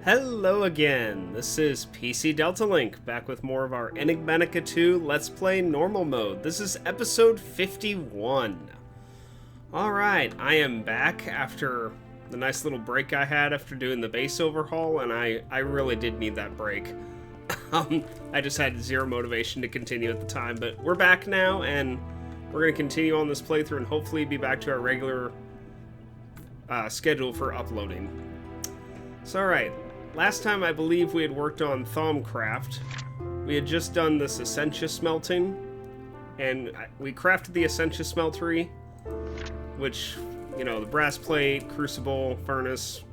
Hello again, this is PC Delta Link, back with more of our Enigmatica 2 Let's Play Normal Mode. This is episode 51. Alright, I am back after the nice little break I had after doing the base overhaul, and I really did need that break. I just had zero motivation to continue at the time, but we're back now, and we're going to continue on this playthrough and hopefully be back to our regular schedule for uploading. So alright. Last time, I believe we had worked on Thaumcraft. We had just done this Essentia Smelting, and we crafted the Essentia Smeltery, which, you know, the brass plate, crucible, furnace,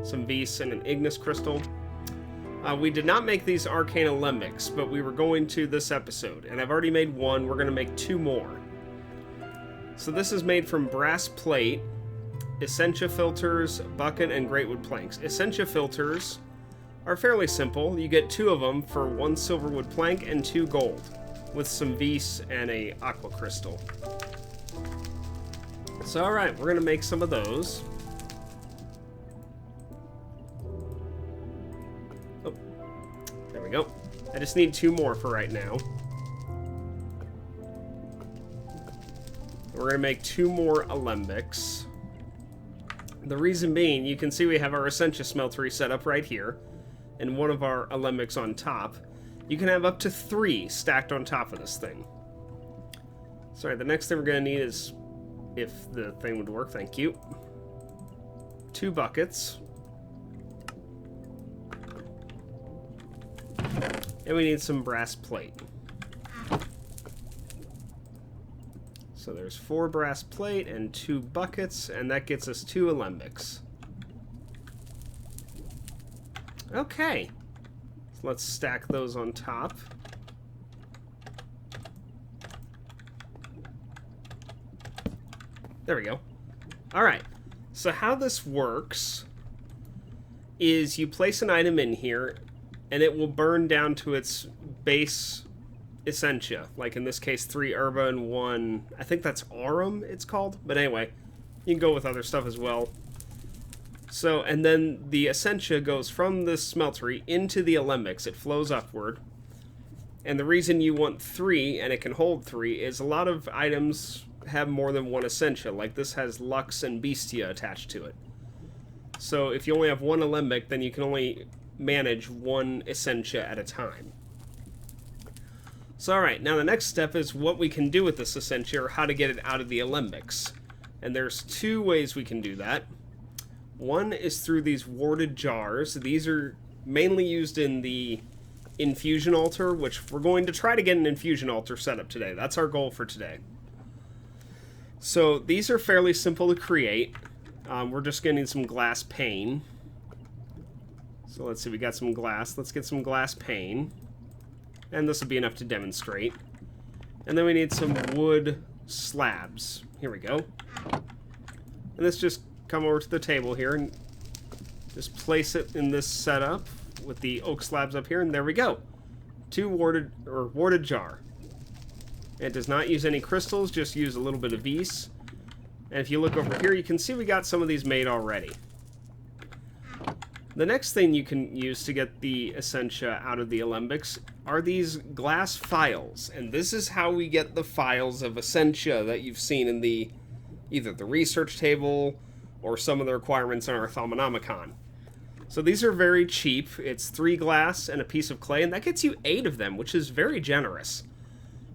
some vis, and an ignis crystal. We did not make these arcane alembics, but we were going to this episode, and I've already made one. We're going to make two more. So this is made from brass plate, Essentia filters, bucket, and greatwood planks. Essentia filters are fairly simple. You get two of them for one silverwood plank and 2 gold, with some vis and a aqua crystal. So alright, we're gonna make some of those. Oh, there we go. I just need 2 more for right now. We're gonna make 2 more alembics. The reason being, you can see we have our Essentia Smeltery set up right here, and one of our alembics on top. You can have up to 3 stacked on top of this thing. Sorry, the next thing we're going to need is, if the thing would work, thank you, 2 buckets. And we need some brass plate. So there's 4 brass plate and 2 buckets, and that gets us 2 alembics. Okay, so let's stack those on top. There we go. Alright, so how this works is you place an item in here, and it will burn down to its base Essentia. Like in this case, 3 herba and 1, I think that's aurum it's called. But anyway, you can go with other stuff as well. So, and then the Essentia goes from this smeltery into the alembics. It flows upward. And the reason you want 3, and it can hold 3, is a lot of items have more than 1 Essentia. Like this has Lux and Bestia attached to it. So if you only have 1 alembic, then you can only manage 1 Essentia at a time. So alright, now the next step is what we can do with this Essentia, or how to get it out of the alembics. And there's 2 ways we can do that. One is through these warded jars. These are mainly used in the Infusion altar, which we're going to try to get an Infusion altar set up today. That's our goal for today. So these are fairly simple to create. We're just going to need some glass pane. So let's see, we got some glass. Let's get some glass pane. And this will be enough to demonstrate. And then we need some wood slabs. Here we go. And this just come over to the table here and just place it in this setup with the oak slabs up here, and there we go. 2 warded jar. It does not use any crystals, just use a little bit of vis. And if you look over here, you can see we got some of these made already. The next thing you can use to get the Essentia out of the alembics are these glass files. And this is how we get the files of Essentia that you've seen in the either the research table or some of the requirements in our Thauminomicon. So these are very cheap. It's 3 glass and a piece of clay, and that gets you 8 of them, which is very generous.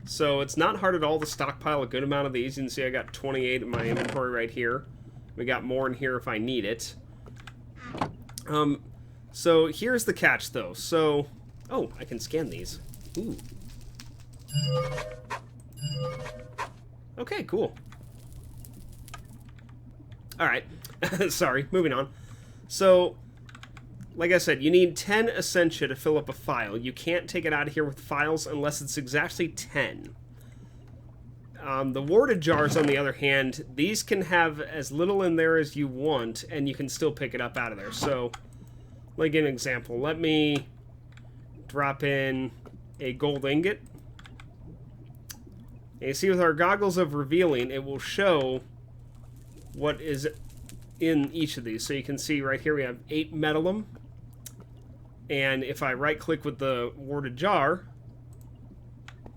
So it's not hard at all to stockpile a good amount of these. You can see I got 28 in my inventory right here. We got more in here if I need it. So here's the catch, though. So, oh, I can scan these. Ooh. Okay, cool. Alright, sorry, moving on. So, like I said, you need 10 Essentia to fill up a file. You can't take it out of here with files unless it's exactly 10. The warded jars, on the other hand, these can have as little in there as you want, and you can still pick it up out of there. So, let me give an example. Let me drop in a gold ingot. And you see with our goggles of revealing, it will show what is in each of these. So you can see right here we have 8 metallum, And if I right-click with the warded jar,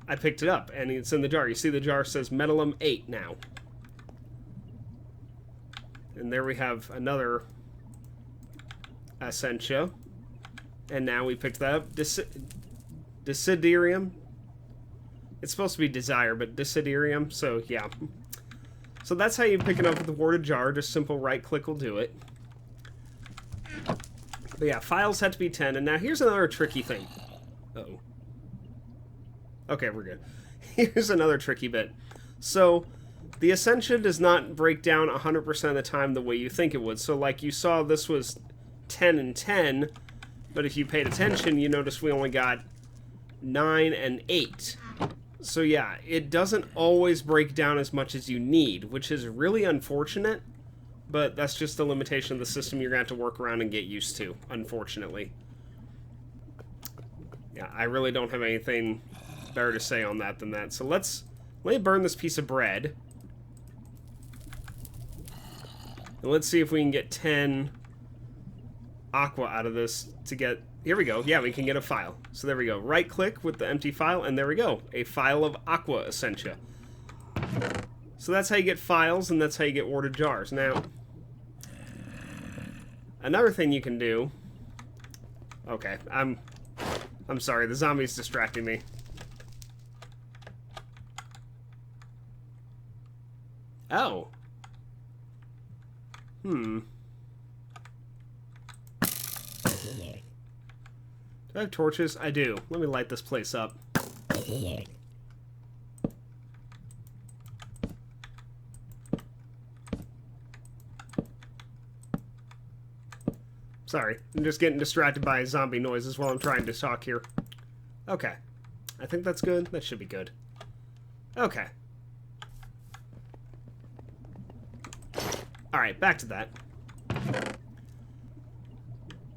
I picked it up, and it's in the jar. You see the jar says Metalum 8 now. And there we have another Essentia. And now we picked that up. Desiderium. It's supposed to be Desire, but Desiderium, so yeah. So that's how you pick it up with the warded jar. Just simple right-click will do it. But yeah, files had to be 10. And now here's another tricky thing. Uh-oh. Okay, we're good. Here's another tricky bit. So, the Essentia does not break down 100% of the time the way you think it would. So, like you saw, this was 10 and 10. But if you paid attention, you noticed we only got 9 and 8. So yeah, it doesn't always break down as much as you need, which is really unfortunate. But that's just a limitation of the system you're going to have to work around and get used to, unfortunately. Yeah, I really don't have anything better to say on that than that. So let me burn this piece of bread. And let's see if we can get 10 aqua out of this to get... Here we go. Yeah, we can get a file. So there we go. Right-click with the empty file, and there we go. A file of aqua Essentia. So that's how you get files, and that's how you get warded jars. Now, another thing you can do... Okay, I'm sorry, the zombie's distracting me. Oh. Do I have torches? I do. Let me light this place up. Sorry, I'm just getting distracted by zombie noises while I'm trying to talk here. Okay. I think that's good. That should be good. Okay. Alright, back to that.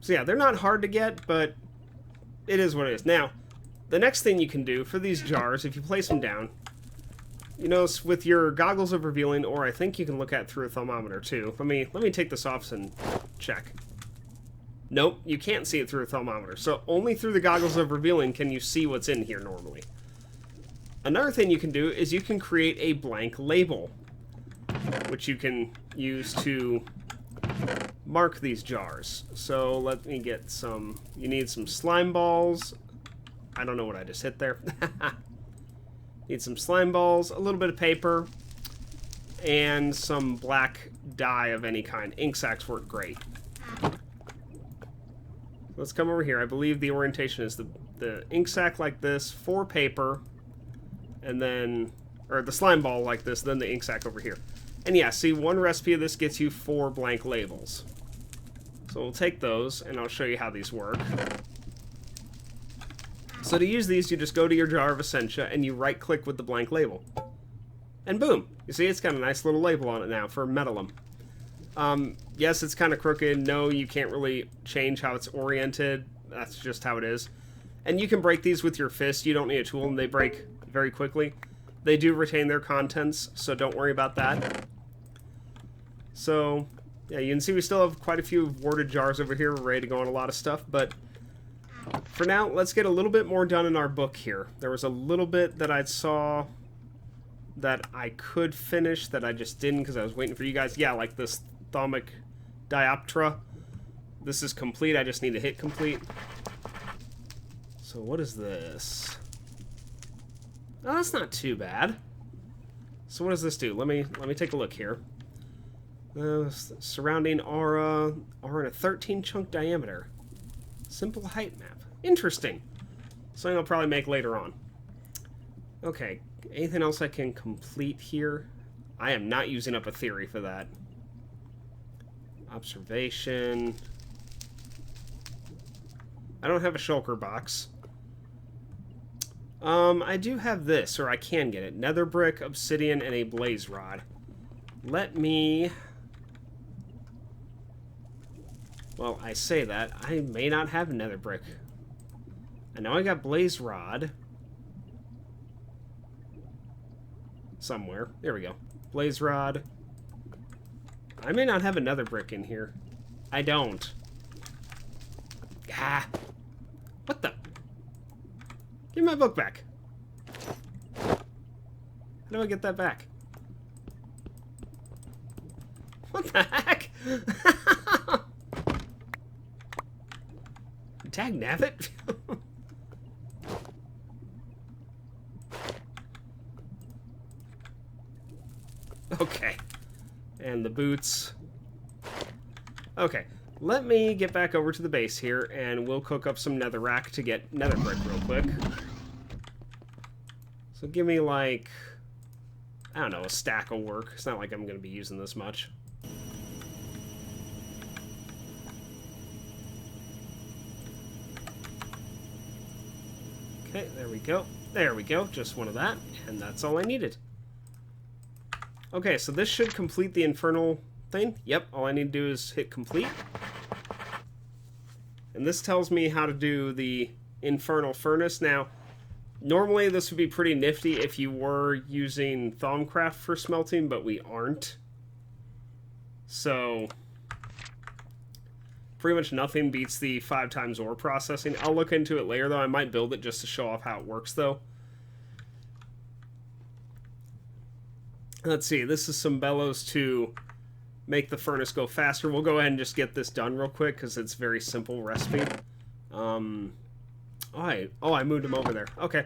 So yeah, they're not hard to get, but it is what it is. Now, the next thing you can do for these jars, if you place them down, you notice with your goggles of revealing, or I think you can look at through a thermometer too. Let me take this off and check. Nope, you can't see it through a thermometer. So only through the goggles of revealing can you see what's in here normally. Another thing you can do is you can create a blank label, which you can use to mark these jars. So let me get some... You need some slime balls. I don't know what I just hit there. Need some slime balls, a little bit of paper, and some black dye of any kind. Ink sacks work great. Let's come over here. I believe the orientation is the ink sac like this, 4 paper, and then... Or the slime ball like this, then the ink sac over here. And yeah, see, one recipe of this gets you 4 blank labels. So we'll take those, and I'll show you how these work. So to use these, you just go to your jar of Essentia, and you right-click with the blank label. And boom! You see, it's got a nice little label on it now for Metalum. Yes, it's kind of crooked. No, you can't really change how it's oriented. That's just how it is. And you can break these with your fist. You don't need a tool, and they break very quickly. They do retain their contents, so don't worry about that. So, yeah, you can see we still have quite a few warded jars over here. We're ready to go on a lot of stuff, but for now, let's get a little bit more done in our book here. There was a little bit that I saw that I could finish that I just didn't because I was waiting for you guys. Yeah, like this Thaumic Dioptra. This is complete. I just need to hit complete. So what is this? Oh, that's not too bad. So what does this do? Let me take a look here. Surrounding aura in a 13 chunk diameter. Simple height map. Interesting. Something I'll probably make later on. Okay, anything else I can complete here? I am not using up a theory for that. Observation. I don't have a shulker box. I do have this, or I can get it. Nether brick, obsidian, and a blaze rod. Let me... Well, I say that. I may not have nether brick. I know I got blaze rod. Somewhere. There we go. Blaze rod. I may not have another brick in here. I don't. Ah. What the? Give me my book back. How do I get that back? What the heck? Tag nabbit? Okay. And the boots. Okay. Let me get back over to the base here, and we'll cook up some netherrack to get nether brick real quick. So give me, like, I don't know, a stack will work. It's not like I'm going to be using this much. Okay, there we go. There we go. Just one of that, and that's all I needed. Okay, so this should complete the infernal thing. Yep, all I need to do is hit complete. And this tells me how to do the infernal furnace. Now, normally this would be pretty nifty if you were using Thaumcraft for smelting, but we aren't. So, pretty much nothing beats the 5 times ore processing. I'll look into it later, though. I might build it just to show off how it works, though. Let's see, this is some bellows to make the furnace go faster. We'll go ahead and just get this done real quick because it's a very simple recipe. Oh, I moved him over there. Okay,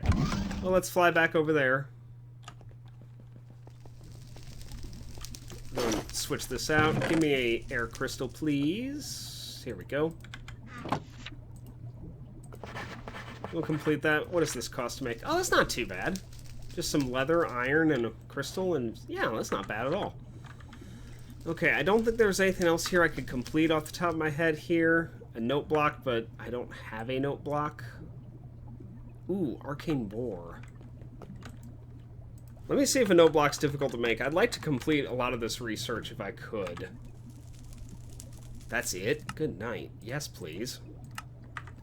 well, let's fly back over there. Switch this out. Give me a air crystal, please. Here we go. We'll complete that. What does this cost to make? Oh, that's not too bad. Just some leather, iron, and a crystal, and yeah, that's not bad at all. Okay, I don't think there's anything else here I could complete off the top of my head here. A note block, but I don't have a note block. Ooh, arcane bore. Let me see if a note block's difficult to make. I'd like to complete a lot of this research if I could. That's it? Good night. Yes, please.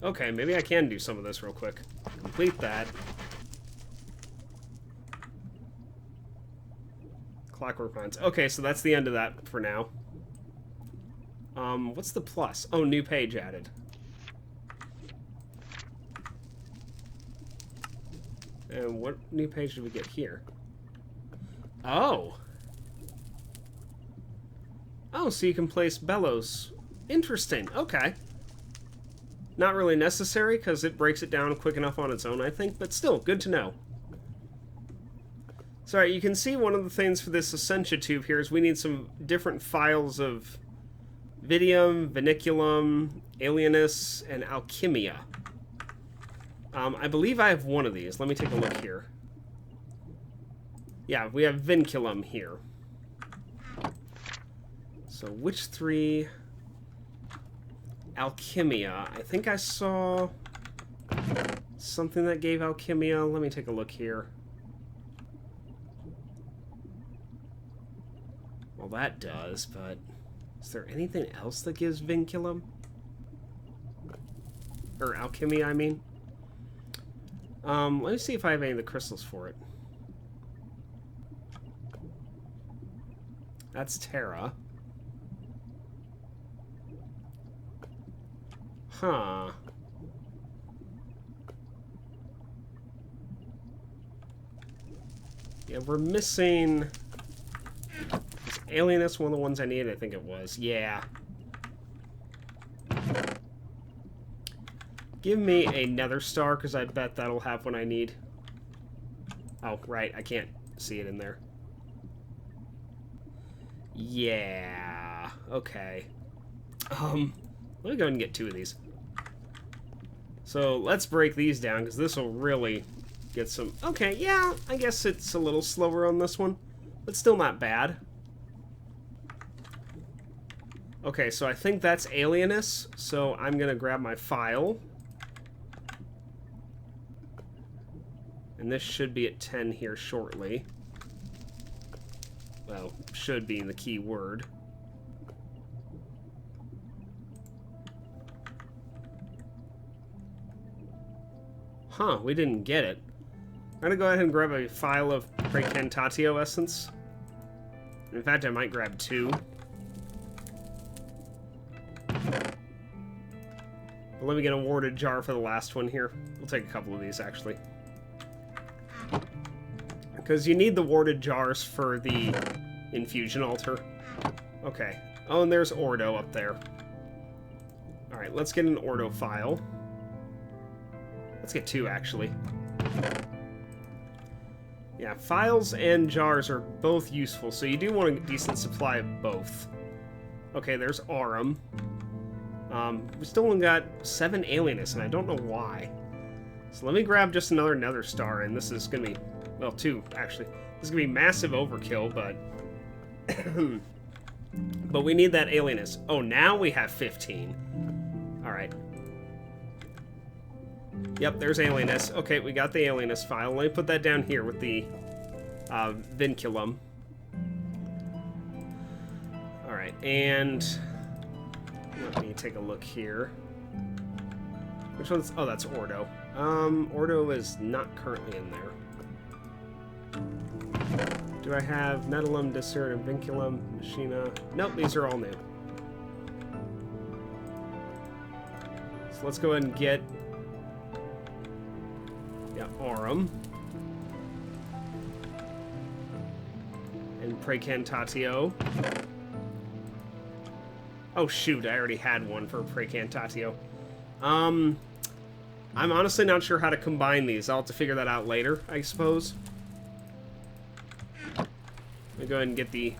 Okay, maybe I can do some of this real quick. Complete that. Clockwork Mines. Okay, so that's the end of that for now. What's the plus? Oh, new page added. And what new page did we get here? Oh! Oh, so you can place bellows. Interesting. Okay. Not really necessary, because it breaks it down quick enough on its own, I think, but still, good to know. Sorry, you can see one of the things for this Essentia tube here is we need some different files of Vidium, Vinculum, Alienus, and Alchemia. I believe I have one of these. Let me take a look here. Yeah, we have Vinculum here. So which 3? Alchemia. I think I saw something that gave Alchemia. Let me take a look here. Well, that does, but is there anything else that gives Vinculum? Or Alchemy, I mean. Let me see if I have any of the crystals for it. That's Terra. Huh. Yeah, we're missing... Is Alienus one of the ones I needed? I think it was. Yeah. Give me a nether star, because I bet that'll have what I need. Oh, right. I can't see it in there. Yeah. Okay. Let me go ahead and get 2 of these. So, let's break these down, because this will really get some... Okay, yeah, I guess it's a little slower on this one, but still not bad. Okay, so I think that's Alienus, so I'm going to grab my file. And this should be at 10 here shortly. Well, should be the key word. Huh, we didn't get it. I'm gonna go ahead and grab a file of Precantatio Essence. In fact, I might grab 2. But let me get a warded jar for the last one here. We'll take a couple of these, actually. Because you need the warded jars for the infusion altar. Okay. Oh, and there's Ordo up there. Alright, let's get an Ordo file. Let's get 2, actually. Yeah, files and jars are both useful, so you do want a decent supply of both. Okay, there's Aurum. We still only got 7 alienness, and I don't know why. So let me grab just another Nether Star, and this is going to be... Well, 2, actually. This is going to be massive overkill, but... but we need that alienness. Oh, now we have 15. Alright. Yep, there's alienness. Okay, we got the alienness file. Let me put that down here with the vinculum. Alright, and... Let me take a look here. Which one's... Oh, that's Ordo. Ordo is not currently in there. Do I have Metallum, Discern, Vinculum, Machina? Nope, these are all new. So let's go ahead and get... Yeah, Aurum. And Praecantatio. Oh shoot, I already had one for Praecantatio. I'm honestly not sure how to combine these. I'll have to figure that out later, I suppose. Let me go ahead and get the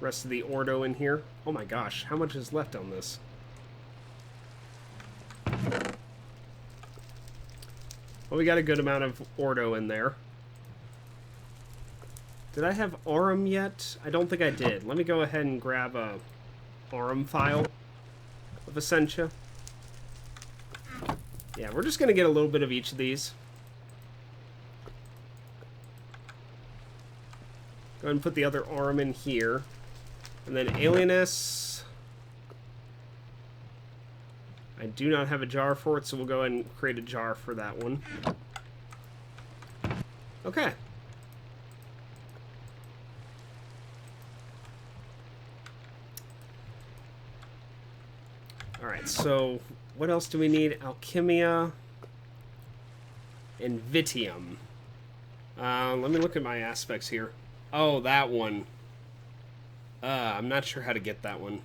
rest of the Ordo in here. Oh my gosh, how much is left on this? Well, we got a good amount of Ordo in there. Did I have Aurum yet? I don't think I did. Let me go ahead and grab a Aurum file of Essentia. Yeah, we're just going to get a little bit of each of these. Go ahead and put the other Aurum in here. And then alienness. I do not have a jar for it, so we'll go ahead and create a jar for that one. Okay. Alright, so what else do we need? Alchemia and Vitium. Let me look at my aspects here. Oh, that one. I'm not sure how to get that one.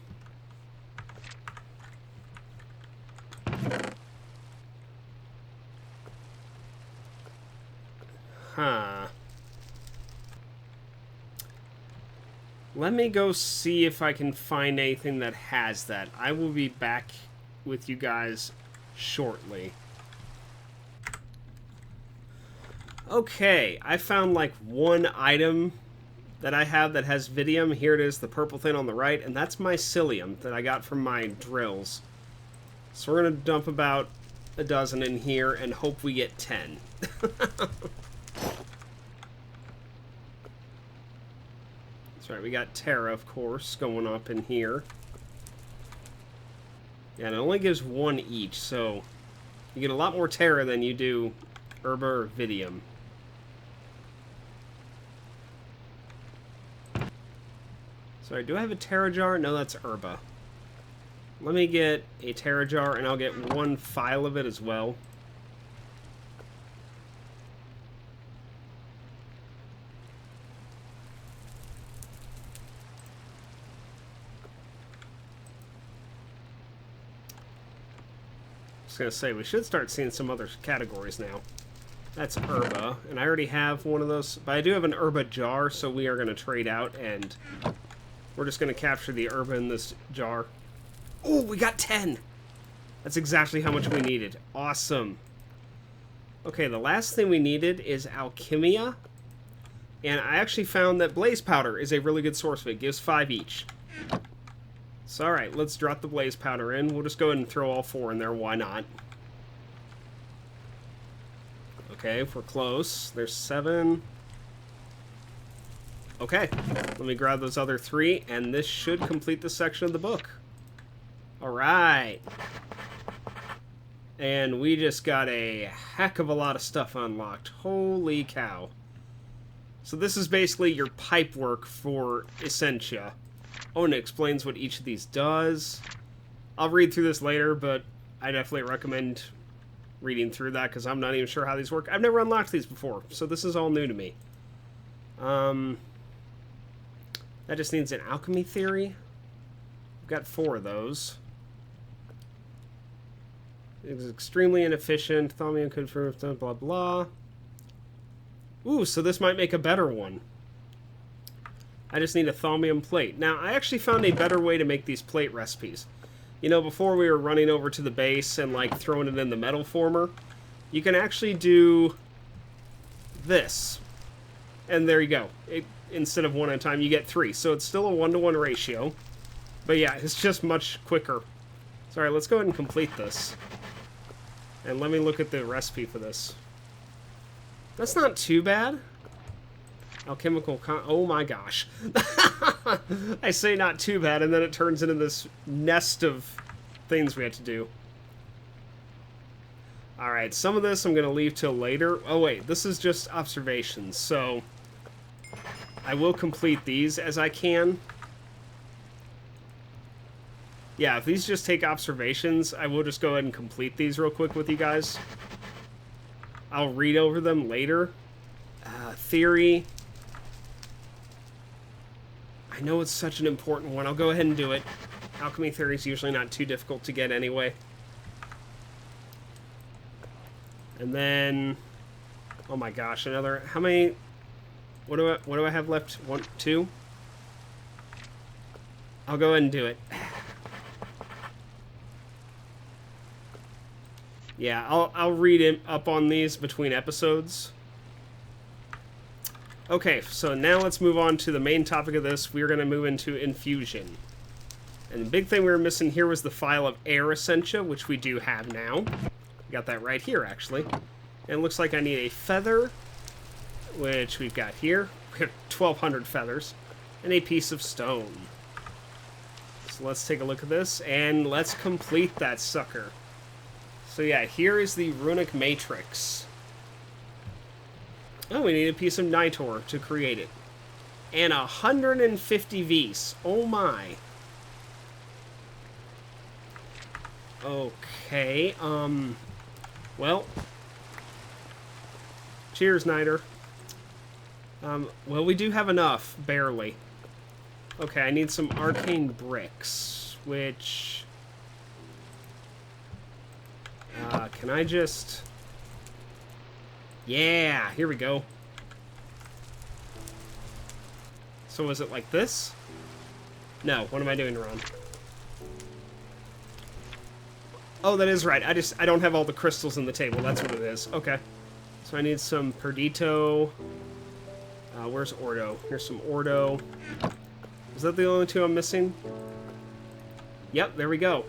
Huh. Let me go see if I can find anything that has that. I will be back with you guys shortly. Okay, I found like one item that I have that has Vitium. Here it is, the purple thing on the right, and that's mycelium that I got from my drills. So we're going to dump about a dozen in here and hope we get 10. That's right, we got Terra, of course, going up in here. Yeah, and it only gives 1 each, so you get a lot more Terra than you do Herba or Vitium. Sorry, do I have a Terra jar? No, that's Herba. Let me get a Terra jar, and I'll get 1 file of it as well. I was going to say, we should start seeing some other categories now. That's Herba, and I already have one of those, but I do have an Herba jar, so we are going to trade out, and we're just going to capture the Herba in this jar. Oh, we got 10! That's exactly how much we needed. Awesome. Okay, the last thing we needed is Alchemia, and I actually found that Blaze Powder is a really good source of it. It gives 5 each. So, alright, let's drop the Blaze Powder in. We'll just go ahead and throw all 4 in there. Why not? Okay, if we're close. There's 7. Okay, let me grab those other 3, and this should complete this section of the book. Alright. And we just got a heck of a lot of stuff unlocked. Holy cow. So this is basically your pipe work for Essentia. Oh, and it explains what each of these does. I'll read through this later, but I definitely recommend reading through that, because I'm not even sure how these work. I've never unlocked these before, so this is all new to me. That just needs an alchemy theory. We've got 4 of those. It's extremely inefficient. Thauminomicon confirmed, blah, blah. Ooh, so this might make a better one. I just need a thaumium plate. Now, I actually found a better way to make these plate recipes. You know, before we were running over to the base and, like, throwing it in the metal former, you can actually do this. And there you go. Instead of 1 at a time, you get 3. So it's still a 1-to-1 ratio. But yeah, it's just much quicker. Sorry, let's go ahead and complete this. And let me look at the recipe for this. That's not too bad. Alchemical oh my gosh. I say not too bad, and then it turns into this nest of things we have to do. Alright, some of this I'm going to leave till later. Oh wait, this is just observations, so I will complete these as I can. Yeah, if these just take observations, I will just go ahead and complete these real quick with you guys. I'll read over them later. Theory. I know it's such an important one. I'll go ahead and do it. Alchemy theory is usually not too difficult to get anyway. And then, oh my gosh, another. How many? What do I have left? 1, 2. I'll go ahead and do it. Yeah, I'll read it up on these between episodes. Okay, so now let's move on to the main topic of this. We're going to move into Infusion. And the big thing we were missing here was the file of Air Essentia, which we do have now. We got that right here, actually. And it looks like I need a feather, which we've got here. We have 1,200 feathers. And a piece of stone. So let's take a look at this, and let's complete that sucker. So yeah, here is the runic matrix. Oh, we need a piece of nitor to create it. And 150 V's. Oh my. Okay, well. Cheers, Niter. Well, we do have enough, barely. Okay, I need some arcane bricks, which... can I just... Yeah, here we go. So is it like this? No, what am I doing wrong? Oh, that is right. I don't have all the crystals in the table. That's what it is. Okay. So I need some Perdito. Where's Ordo? Here's some Ordo. Is that the only 2 I'm missing? Yep, there we go.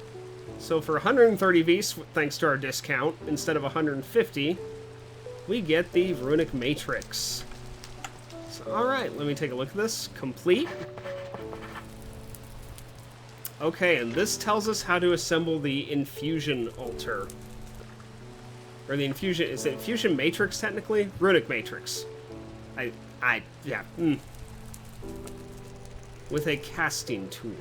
So for 130 V's, thanks to our discount, instead of 150, we get the runic matrix. So, alright, let me take a look at this. Complete. Okay, and this tells us how to assemble the infusion altar. Or the infusion, is it infusion matrix technically? Runic matrix. Yeah. With a casting tool.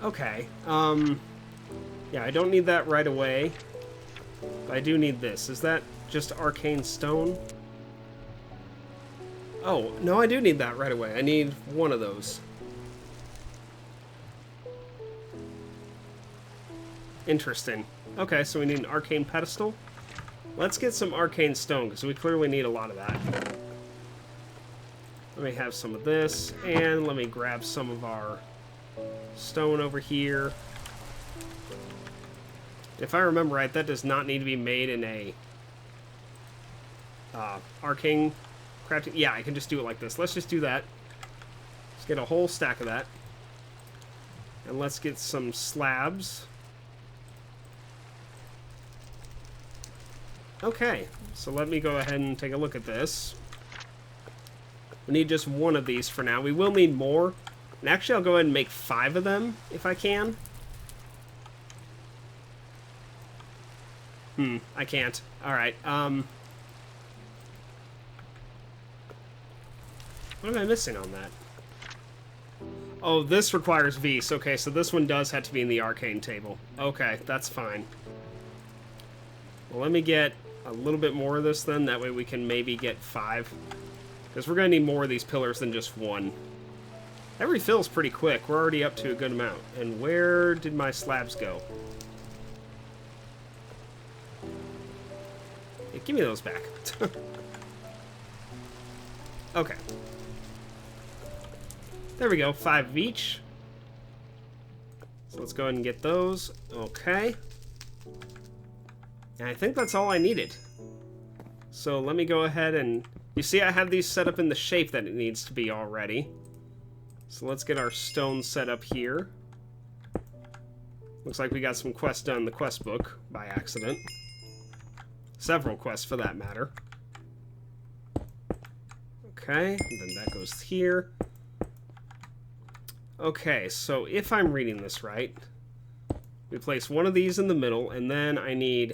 Okay, yeah, I don't need that right away, but I do need this. Is that just arcane stone? Oh, no, I do need that right away. I need 1 of those. Interesting. Okay, so we need an arcane pedestal. Let's get some arcane stone, because we clearly need a lot of that. Let me have some of this, and let me grab some of our stone over here. If I remember right, that does not need to be made in a arcane crafting. Yeah, I can just do it like this. Let's just do that. Let's get a whole stack of that. And let's get some slabs. Okay, so let me go ahead and take a look at this. We need just 1 of these for now. We will need more. And actually, I'll go ahead and make 5 of them, if I can. I can't. Alright, what am I missing on that? Oh, this requires Vis. Okay, so this one does have to be in the arcane table. Okay, that's fine. Well, let me get a little bit more of this then. That way we can maybe get 5. Because we're going to need more of these pillars than just 1. That refills pretty quick. We're already up to a good amount. And where did my slabs go? Yeah, give me those back. Okay. There we go. 5 of each. So let's go ahead and get those. Okay. And I think that's all I needed. So let me go ahead and... You see, I have these set up in the shape that it needs to be already. So let's get our stone set up here. Looks like we got some quests done in the quest book by accident. Several quests for that matter. Okay, and then that goes here. Okay, so if I'm reading this right, we place one of these in the middle, and then I need...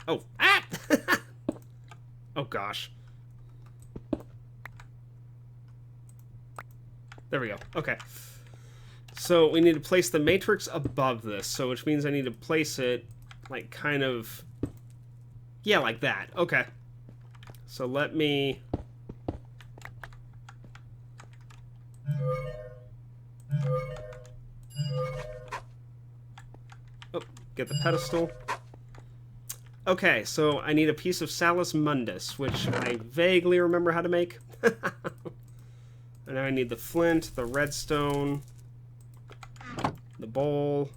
Oh, ah! Oh, gosh. There we go. Okay. So we need to place the matrix above this, so which means I need to place it, like, kind of... Yeah, like that. Okay. So let me... Oh, get the pedestal. Okay, so I need a piece of Salus Mundus, which I vaguely remember how to make. And now I need the flint, the redstone, the bowl.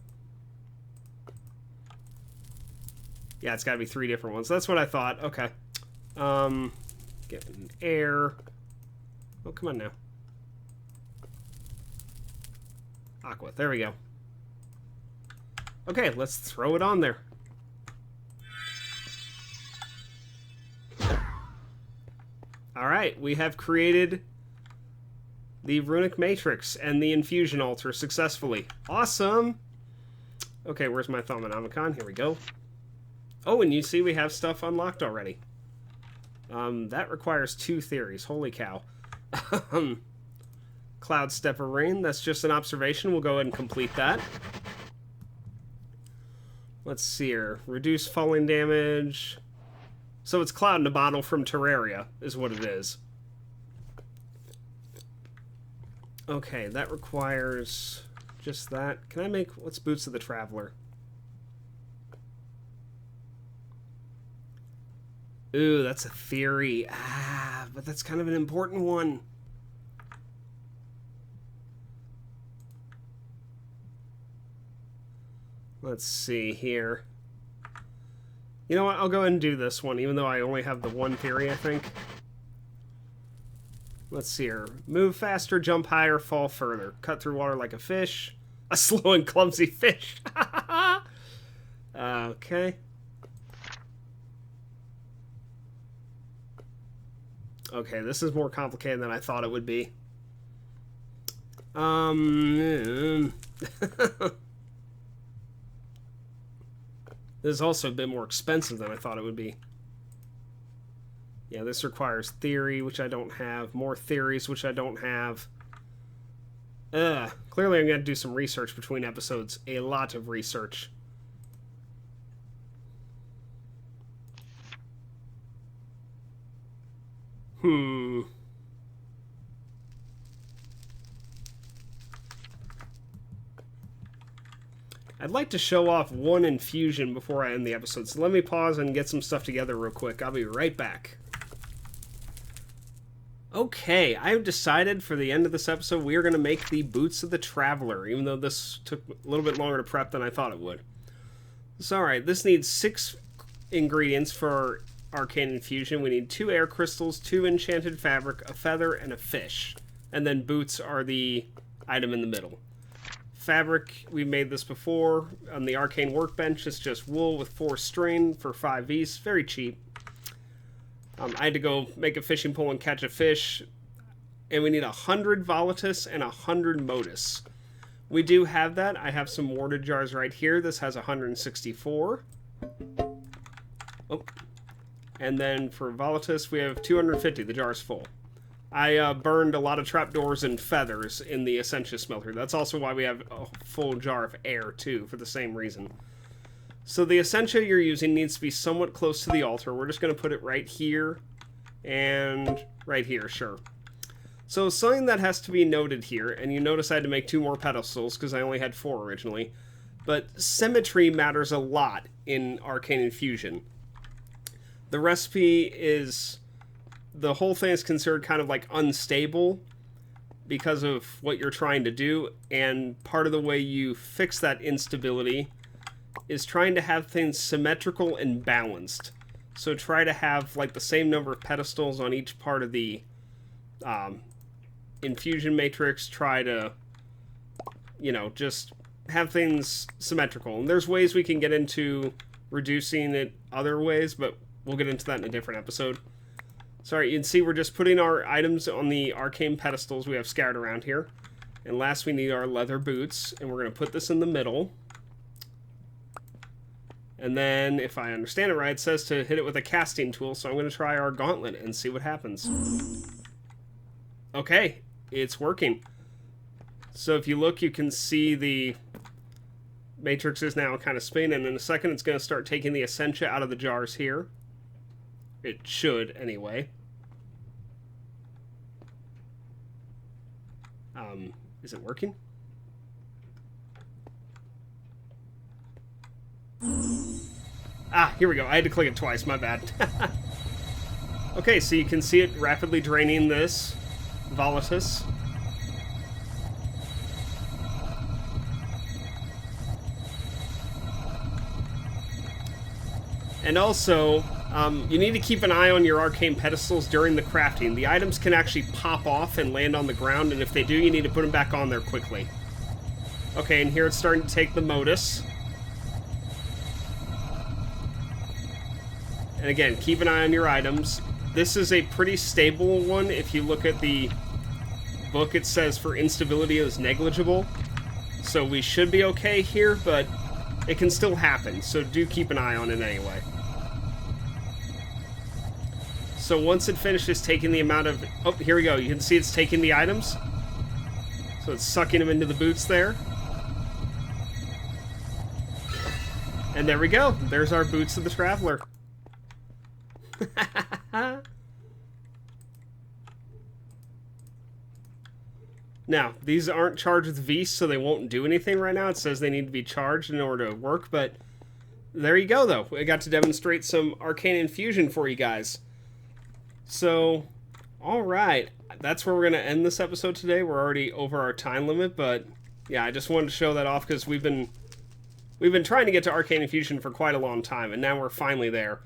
Yeah, it's got to be 3 different ones. That's what I thought. Okay. Get an air. Oh, come on now. Aqua. There we go. Okay, let's throw it on there. Alright, we have created the runic matrix and the infusion altar successfully. Awesome! Okay, where's my Thauminomicon? Here we go. Oh, and you see we have stuff unlocked already. That requires 2 theories. Holy cow. Cloud Stepper Rain, that's just an observation. We'll go ahead and complete that. Let's see here. Reduce falling damage. So it's Cloud in a bottle from Terraria, is what it is. Okay, that requires just that. Can I make... What's Boots of the Traveler? Ooh, that's a theory. Ah, but that's kind of an important one. Let's see here. You know what? I'll go ahead and do this one, even though I only have the 1 theory, I think. Let's see here. Move faster, jump higher, fall further. Cut through water like a fish. A slow and clumsy fish. Okay. Okay, this is more complicated than I thought it would be. This is also a bit more expensive than I thought it would be. Yeah, this requires theory, which I don't have. More theories, which I don't have. Clearly I'm going to do some research between episodes. A lot of research. I'd like to show off 1 infusion before I end the episode, so let me pause and get some stuff together real quick. I'll be right back. Okay, I've decided for the end of this episode we are going to make the Boots of the Traveler, even though this took a little bit longer to prep than I thought it would. So alright, this needs 6 ingredients for Arcane Infusion. We need 2 air crystals, 2 enchanted fabric, a feather, and a fish. And then boots are the item in the middle. Fabric, we made this before on the Arcane Workbench. It's just wool with 4 string for 5 Vs. Very cheap. I had to go make a fishing pole and catch a fish. And we need 100 Volatus and 100 Modus. We do have that. I have some warded jars right here. This has 164. Oh. And then for Volatus, we have 250. The jar's full. I burned a lot of trapdoors and feathers in the Essentia Smelter. That's also why we have a full jar of air, too, for the same reason. So the Essentia you're using needs to be somewhat close to the altar. We're just going to put it right here and right here, sure. So something that has to be noted here, and you notice I had to make 2 more pedestals because I only had 4 originally, but symmetry matters a lot in Arcane Infusion. The recipe is... the whole thing is considered kind of like unstable because of what you're trying to do, and part of the way you fix that instability is trying to have things symmetrical and balanced. So try to have like the same number of pedestals on each part of the infusion matrix. Try to, you know, just have things symmetrical. And there's ways we can get into reducing it other ways, but we'll get into that in a different episode. Sorry, you can see we're just putting our items on the arcane pedestals we have scattered around here. And last we need our leather boots, and we're going to put this in the middle. And then, if I understand it right, it says to hit it with a casting tool, so I'm going to try our gauntlet and see what happens. Okay, it's working. So if you look, you can see the matrix is now kind of spinning, and in a second it's going to start taking the Essentia out of the jars here. It should, anyway. Is it working? Ah, here we go. I had to click it twice, my bad. Okay, so you can see it rapidly draining this Volatus. And also, you need to keep an eye on your arcane pedestals during the crafting. The items can actually pop off and land on the ground, and if they do, you need to put them back on there quickly. Okay, and here it's starting to take the Modus. And again, keep an eye on your items. This is a pretty stable one. If you look at the book, it says for instability it is negligible. So we should be okay here, but it can still happen. So do keep an eye on it anyway. So once it finishes taking the amount of... Oh, here we go. You can see it's taking the items. So it's sucking them into the boots there. And there we go. There's our boots of the Traveler. Now, these aren't charged with Vs, so they won't do anything right now. It says they need to be charged in order to work, but there you go, though. I got to demonstrate some Arcane Infusion for you guys. So, alright. That's where we're going to end this episode today. We're already over our time limit, but yeah, I just wanted to show that off because we've been trying to get to Arcane Infusion for quite a long time, and now we're finally there.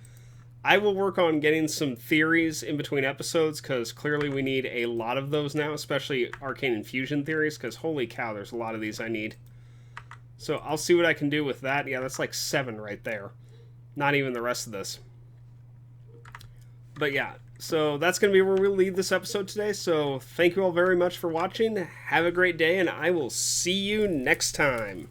I will work on getting some theories in between episodes, because clearly we need a lot of those now, especially Arcane Infusion theories, because holy cow, there's a lot of these I need. So I'll see what I can do with that. Yeah, that's like 7 right there. Not even the rest of this. But yeah, so that's going to be where we'll leave this episode today. So thank you all very much for watching. Have a great day, and I will see you next time.